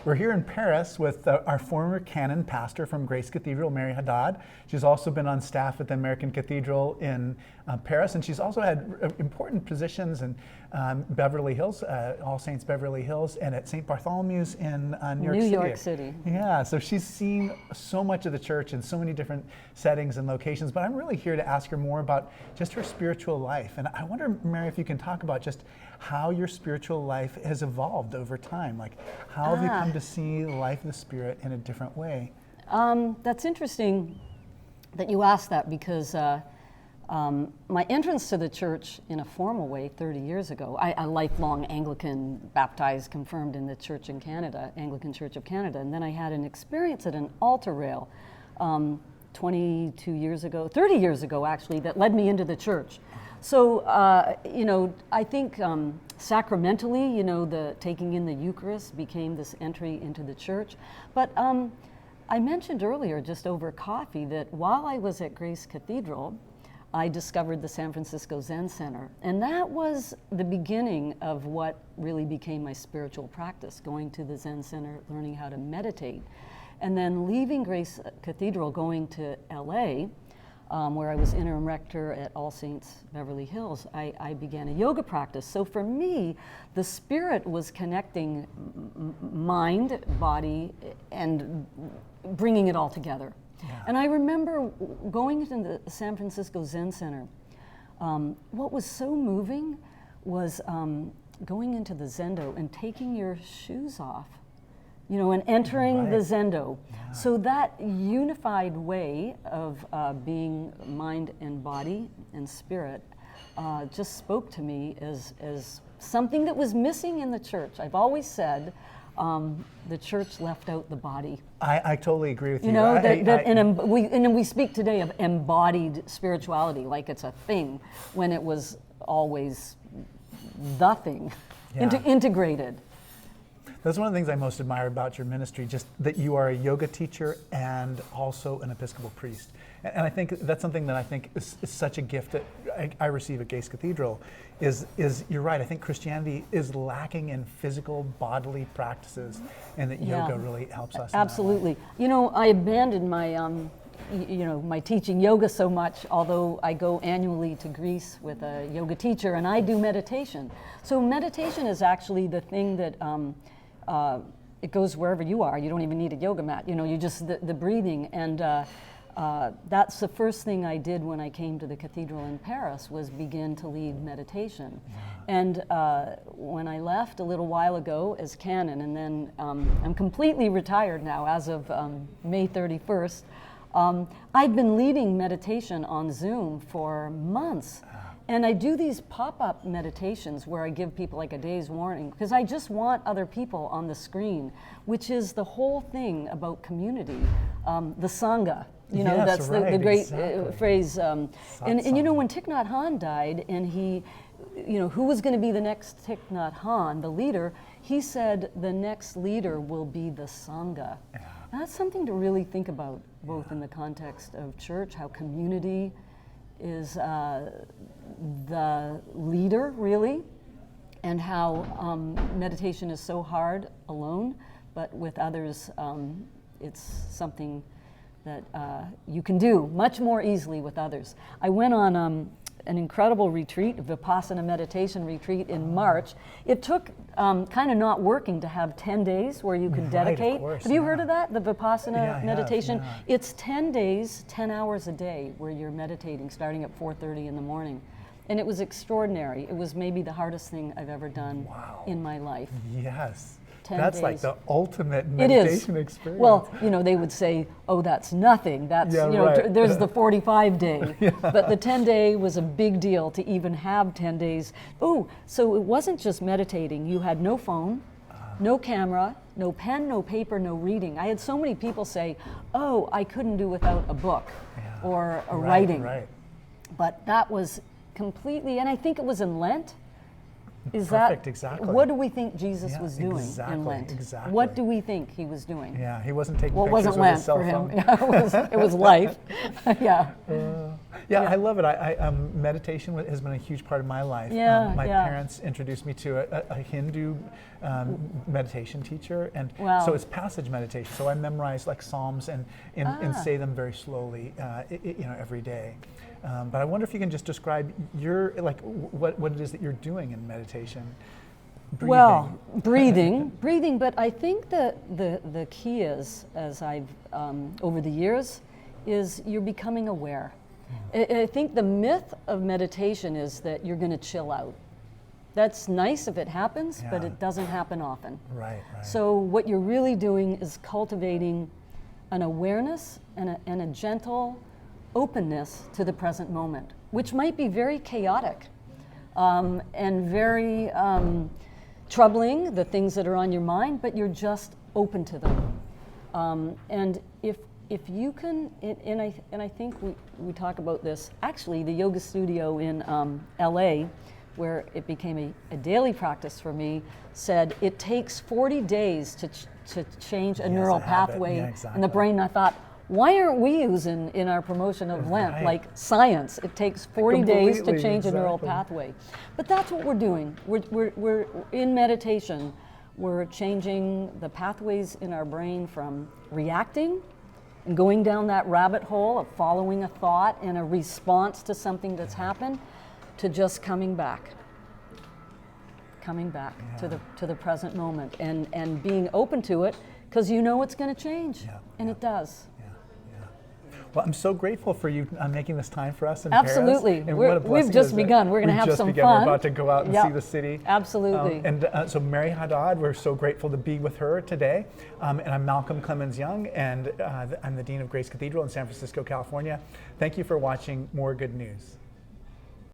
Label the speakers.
Speaker 1: We're here in Paris with our former Canon Pastor from Grace Cathedral, Mary Haddad. She's also been on staff at the American Cathedral in Paris, and she's also had important positions in Beverly Hills, All Saints Beverly Hills, and at St. Bartholomew's in New
Speaker 2: York City.
Speaker 1: Yeah, so she's seen so much of the church in so many different settings and locations, but I'm really here to ask her more about just her spiritual life. And I wonder, Mary, if you can talk about just how your spiritual life has evolved over time. Like, how have you come to see life of the Spirit in a different way?
Speaker 2: That's interesting that you asked that, because my entrance to the church in a formal way 30 years ago, a lifelong Anglican, baptized, confirmed in the church in Canada, Anglican Church of Canada, and then I had an experience at an altar rail 22 years ago, 30 years ago actually, that led me into the church. So, I think sacramentally, the taking in the Eucharist became this entry into the church. But I mentioned earlier, just over coffee, that while I was at Grace Cathedral, I discovered the San Francisco Zen Center. And that was the beginning of what really became my spiritual practice, going to the Zen Center, learning how to meditate. And then leaving Grace Cathedral, going to LA, where I was interim rector at All Saints Beverly Hills, I began a yoga practice. So for me, the Spirit was connecting mind, body, and bringing it all together. Yeah. And I remember going into the San Francisco Zen Center. What was so moving was going into the Zendo and taking your shoes off, and entering the Zendo. Yeah. So that unified way of being mind and body and spirit just spoke to me as something that was missing in the church. I've always said the church left out the body.
Speaker 1: I totally agree with you.
Speaker 2: And we speak today of embodied spirituality, like it's a thing, when it was always the thing, integrated.
Speaker 1: That's one of the things I most admire about your ministry, just that you are a yoga teacher and also an Episcopal priest. And I think that's something that I think is such a gift that I receive at Grace Cathedral, is you're right, I think Christianity is lacking in physical bodily practices, and that yoga really helps us.
Speaker 2: Absolutely. I abandoned my my teaching yoga so much, although I go annually to Greece with a yoga teacher, and I do meditation. So meditation is actually the thing that it goes wherever you are. You don't even need a yoga mat. You just the breathing, and that's the first thing I did when I came to the cathedral in Paris, was begin to lead meditation. And when I left a little while ago as canon, and then I'm completely retired now as of May 31st, I've been leading meditation on Zoom for months. And I do these pop-up meditations where I give people like a day's warning, because I just want other people on the screen, which is the whole thing about community, the Sangha. That's the great phrase. And when Thich Nhat Hanh died, and he, who was going to be the next Thich Nhat Hanh, the leader, he said the next leader will be the Sangha. Yeah. That's something to really think about, both in the context of church, how community is the leader, really, and how meditation is so hard alone, but with others, it's something that you can do much more easily with others. I went on an incredible retreat, a Vipassana meditation retreat in March. It took kind of not working to have 10 days where you could dedicate. Have you heard of that, the Vipassana meditation? It's 10 days, 10 hours a day where you're meditating, starting at 4:30 in the morning. And it was extraordinary. It was maybe the hardest thing I've ever done in my life.
Speaker 1: Yes.
Speaker 2: 10
Speaker 1: that's
Speaker 2: days.
Speaker 1: Like the ultimate meditation experience.
Speaker 2: Well, they would say, oh, that's nothing. That's, there's the 45-day. But the 10-day was a big deal to even have 10 days. Oh, so it wasn't just meditating. You had no phone, no camera, no pen, no paper, no reading. I had so many people say, oh, I couldn't do without a book or a writing. Right. But that was completely, and I think it was in Lent. Is
Speaker 1: Perfect,
Speaker 2: that
Speaker 1: exactly.
Speaker 2: what do we think Jesus
Speaker 1: Yeah,
Speaker 2: was doing
Speaker 1: exactly,
Speaker 2: in Lent?
Speaker 1: exactly.
Speaker 2: What do we think he was doing?
Speaker 1: Yeah, he wasn't taking
Speaker 2: Well, it
Speaker 1: pictures
Speaker 2: wasn't
Speaker 1: with his
Speaker 2: Lent
Speaker 1: cell
Speaker 2: for him.
Speaker 1: phone.
Speaker 2: Yeah, it was life. Yeah.
Speaker 1: Yeah, I love it. Meditation has been a huge part of my life.
Speaker 2: Yeah,
Speaker 1: my
Speaker 2: yeah.
Speaker 1: parents introduced me to a Hindu meditation teacher, and
Speaker 2: Wow.
Speaker 1: so it's passage meditation. So I memorize like Psalms and say them very slowly, every day. But I wonder if you can just describe what it is that you're doing in meditation. Breathing.
Speaker 2: Well, breathing. But I think the key is, as I've over the years, is you're becoming aware. I think the myth of meditation is that you're going to chill out. That's nice if it happens, but
Speaker 1: Yeah.
Speaker 2: it doesn't happen often.
Speaker 1: Right.
Speaker 2: So what you're really doing is cultivating an awareness and a gentle openness to the present moment, which might be very chaotic and very troubling, the things that are on your mind, but you're just open to them. And if you can, and I think we talk about this, actually the yoga studio in LA, where it became a daily practice for me, said it takes 40 days to change a neural pathway in the brain. And I thought, why aren't we using in our promotion of Lent, like science? It takes 40 days to change a neural pathway. But that's what we're doing. We're in meditation, we're changing the pathways in our brain from reacting and going down that rabbit hole of following a thought and a response to something that's happened, to just coming back to the present moment and being open to it, because you know it's going to change, and it does.
Speaker 1: Well, I'm so grateful for you making this time for us in
Speaker 2: Absolutely.
Speaker 1: Paris. And what a blessing
Speaker 2: We've just
Speaker 1: is it?
Speaker 2: begun. We're going to
Speaker 1: We've
Speaker 2: have
Speaker 1: just
Speaker 2: some
Speaker 1: begun.
Speaker 2: fun.
Speaker 1: We're about to go out and see the city.
Speaker 2: Absolutely.
Speaker 1: So Mary Haddad, we're so grateful to be with her today. And I'm Malcolm Clemens Young, and I'm the Dean of Grace Cathedral in San Francisco, California. Thank you for watching More Good News.